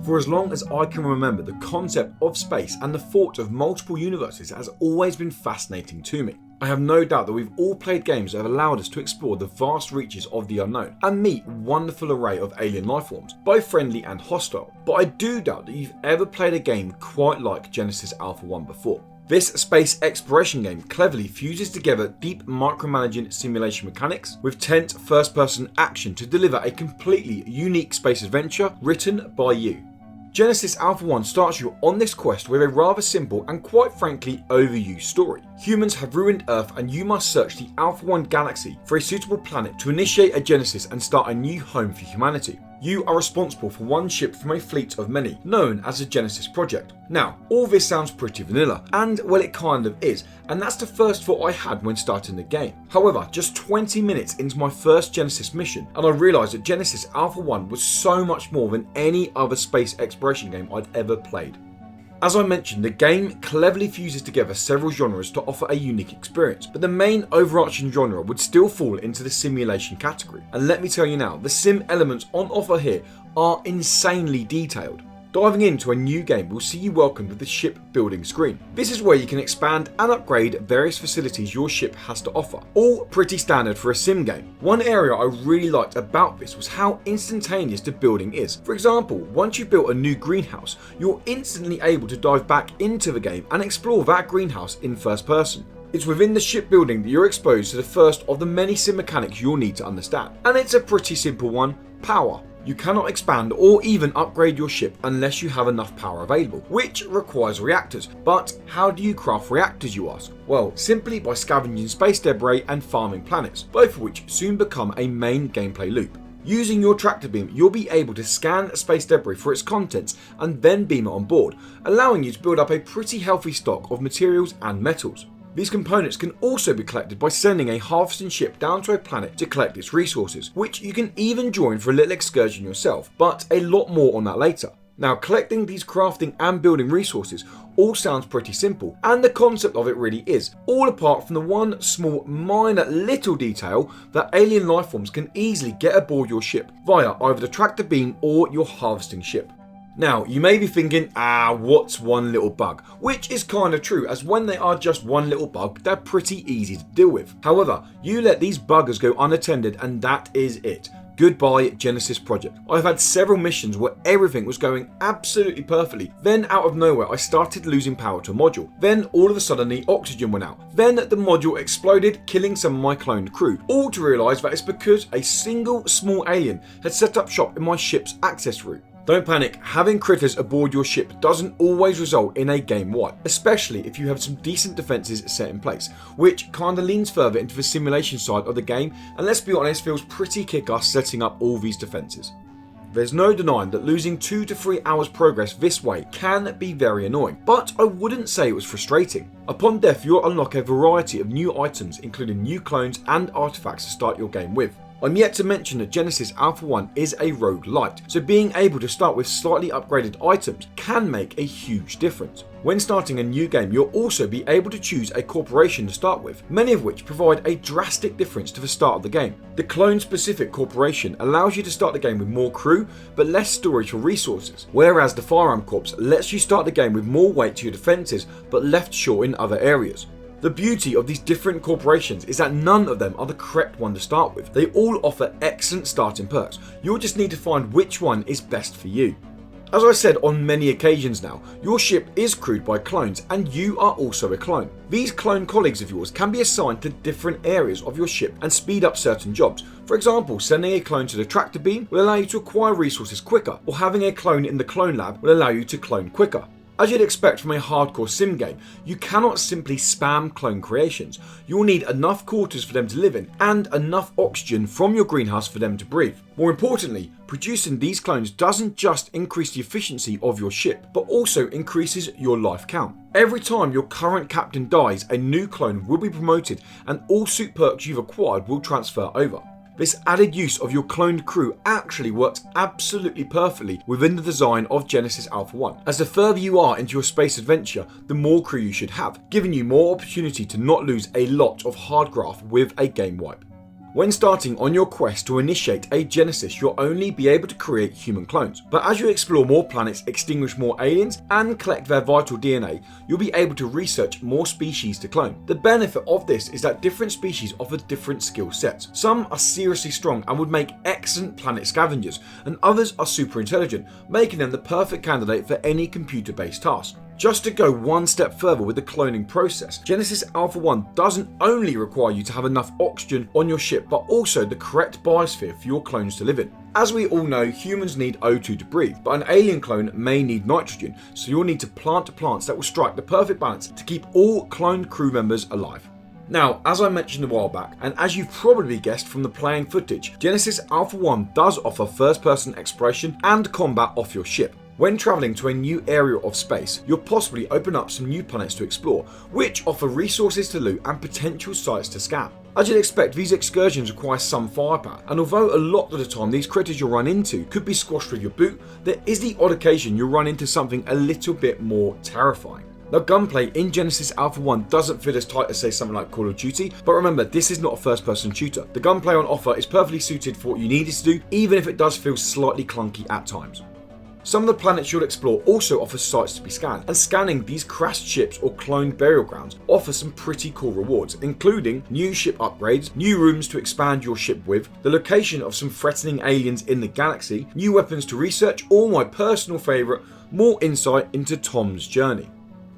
For as long as I can remember, the concept of space and the thought of multiple universes has always been fascinating to me. I have no doubt that we've all played games that have allowed us to explore the vast reaches of the unknown and meet a wonderful array of alien lifeforms, both friendly and hostile. But I do doubt that you've ever played a game quite like Genesis Alpha 1 before. This space exploration game cleverly fuses together deep micromanaging simulation mechanics with tense first-person action to deliver a completely unique space adventure written by you. Genesis Alpha 1 starts you on this quest with a rather simple and quite frankly overused story. Humans have ruined Earth and you must search the Alpha 1 galaxy for a suitable planet to initiate a genesis and start a new home for humanity. You are responsible for one ship from a fleet of many, known as the Genesis Project. Now, all this sounds pretty vanilla, and well it kind of is, and that's the first thought I had when starting the game. However, just 20 minutes into my first Genesis mission, and I realised that Genesis Alpha 1 was so much more than any other space exploration game I'd ever played. As I mentioned, the game cleverly fuses together several genres to offer a unique experience, but the main overarching genre would still fall into the simulation category. And let me tell you now, the sim elements on offer here are insanely detailed. Diving into a new game will see you welcomed with the ship building screen. This is where you can expand and upgrade various facilities your ship has to offer, all pretty standard for a sim game. One area I really liked about this was how instantaneous the building is. For example, once you've built a new greenhouse, you're instantly able to dive back into the game and explore that greenhouse in first person. It's within the shipbuilding that you're exposed to the first of the many sim mechanics you'll need to understand. And it's a pretty simple one: power. You cannot expand or even upgrade your ship unless you have enough power available, which requires reactors. But how do you craft reactors, you ask? Well, simply by scavenging space debris and farming planets, both of which soon become a main gameplay loop. Using your tractor beam, you'll be able to scan space debris for its contents and then beam it on board, allowing you to build up a pretty healthy stock of materials and metals. These components can also be collected by sending a harvesting ship down to a planet to collect its resources, which you can even join for a little excursion yourself, but a lot more on that later. Now, collecting these crafting and building resources all sounds pretty simple, and the concept of it really is, all apart from the one small minor little detail that alien lifeforms can easily get aboard your ship via either the tractor beam or your harvesting ship. Now, you may be thinking, what's one little bug? Which is kind of true, as when they are just one little bug, they're pretty easy to deal with. However, you let these buggers go unattended and that is it. Goodbye Genesis Project. I've had several missions where everything was going absolutely perfectly. Then out of nowhere I started losing power to a module. Then all of a sudden the oxygen went out. Then the module exploded, killing some of my cloned crew. All to realise that it's because a single small alien had set up shop in my ship's access route. Don't panic, having critters aboard your ship doesn't always result in a game wipe, especially if you have some decent defences set in place, which kinda leans further into the simulation side of the game, and let's be honest, feels pretty kick-ass setting up all these defences. There's no denying that losing 2 to 3 hours progress this way can be very annoying, but I wouldn't say it was frustrating. Upon death, you'll unlock a variety of new items, including new clones and artifacts to start your game with. I'm yet to mention that Genesis Alpha 1 is a roguelite, so being able to start with slightly upgraded items can make a huge difference. When starting a new game, you'll also be able to choose a corporation to start with, many of which provide a drastic difference to the start of the game. The clone-specific corporation allows you to start the game with more crew, but less storage for resources, whereas the Firearm Corps lets you start the game with more weight to your defences, but left short in other areas. The beauty of these different corporations is that none of them are the correct one to start with. They all offer excellent starting perks. You'll just need to find which one is best for you. As I said on many occasions now, your ship is crewed by clones and you are also a clone. These clone colleagues of yours can be assigned to different areas of your ship and speed up certain jobs. For example, sending a clone to the tractor beam will allow you to acquire resources quicker, or having a clone in the clone lab will allow you to clone quicker. As you'd expect from a hardcore sim game, you cannot simply spam clone creations. You'll need enough quarters for them to live in and enough oxygen from your greenhouse for them to breathe. More importantly, producing these clones doesn't just increase the efficiency of your ship, but also increases your life count. Every time your current captain dies, a new clone will be promoted and all suit perks you've acquired will transfer over. This added use of your cloned crew actually works absolutely perfectly within the design of Genesis Alpha 1, as the further you are into your space adventure, the more crew you should have, giving you more opportunity to not lose a lot of hard graft with a game wipe. When starting on your quest to initiate a Genesis, you'll only be able to create human clones. But as you explore more planets, extinguish more aliens, and collect their vital DNA, you'll be able to research more species to clone. The benefit of this is that different species offer different skill sets. Some are seriously strong and would make excellent planet scavengers, and others are super intelligent, making them the perfect candidate for any computer-based task. Just to go one step further with the cloning process, Genesis Alpha 1 doesn't only require you to have enough oxygen on your ship, but also the correct biosphere for your clones to live in. As we all know, humans need O2 to breathe, but an alien clone may need nitrogen, so you'll need to plant plants that will strike the perfect balance to keep all cloned crew members alive. Now, as I mentioned a while back, and as you've probably guessed from the playing footage, Genesis Alpha 1 does offer first-person exploration and combat off your ship. When travelling to a new area of space, you'll possibly open up some new planets to explore, which offer resources to loot and potential sites to scan. As you'd expect, these excursions require some firepower, and although a lot of the time these critters you'll run into could be squashed with your boot, there is the odd occasion you'll run into something a little bit more terrifying. Now, gunplay in Genesis Alpha 1 doesn't feel as tight as say something like Call of Duty, but remember, this is not a first-person shooter. The gunplay on offer is perfectly suited for what you need it to do, even if it does feel slightly clunky at times. Some of the planets you'll explore also offer sites to be scanned, and scanning these crashed ships or cloned burial grounds offers some pretty cool rewards, including new ship upgrades, new rooms to expand your ship with, the location of some threatening aliens in the galaxy, new weapons to research, or my personal favourite, more insight into Tom's journey.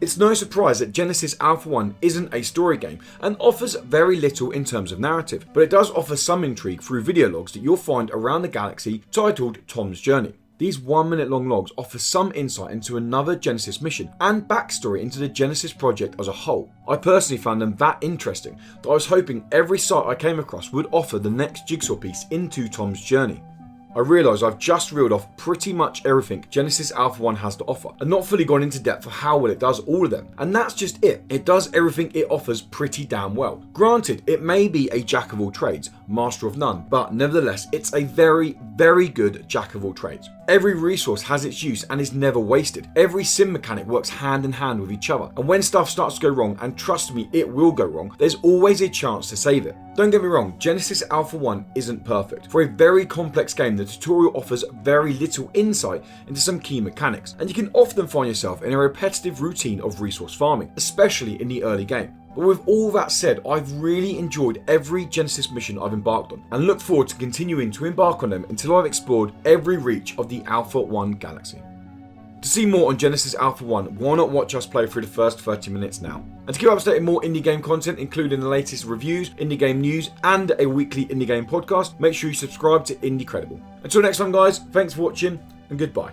It's no surprise that Genesis Alpha 1 isn't a story game and offers very little in terms of narrative, but it does offer some intrigue through video logs that you'll find around the galaxy titled Tom's Journey. These 1-minute long logs offer some insight into another Genesis mission and backstory into the Genesis project as a whole. I personally found them that interesting that I was hoping every site I came across would offer the next jigsaw piece into Tom's journey. I realise I've just reeled off pretty much everything Genesis Alpha 1 has to offer and not fully gone into depth for how well it does all of them. And that's just it. It does everything it offers pretty damn well. Granted, it may be a jack of all trades, master of none, but nevertheless, it's a very, very good jack of all trades. Every resource has its use and is never wasted. Every sim mechanic works hand in hand with each other. And when stuff starts to go wrong, and trust me, it will go wrong, there's always a chance to save it. Don't get me wrong, Genesis Alpha 1 isn't perfect. For a very complex game, the tutorial offers very little insight into some key mechanics, and you can often find yourself in a repetitive routine of resource farming, especially in the early game. But with all that said, I've really enjoyed every Genesis mission I've embarked on, and look forward to continuing to embark on them until I've explored every reach of the Alpha 1 galaxy. To see more on Genesis Alpha 1, why not watch us play through the first 30 minutes now? And to keep up to date with more indie game content, including the latest reviews, indie game news, and a weekly indie game podcast, make sure you subscribe to Indie Credible. Until next time guys, thanks for watching, and goodbye.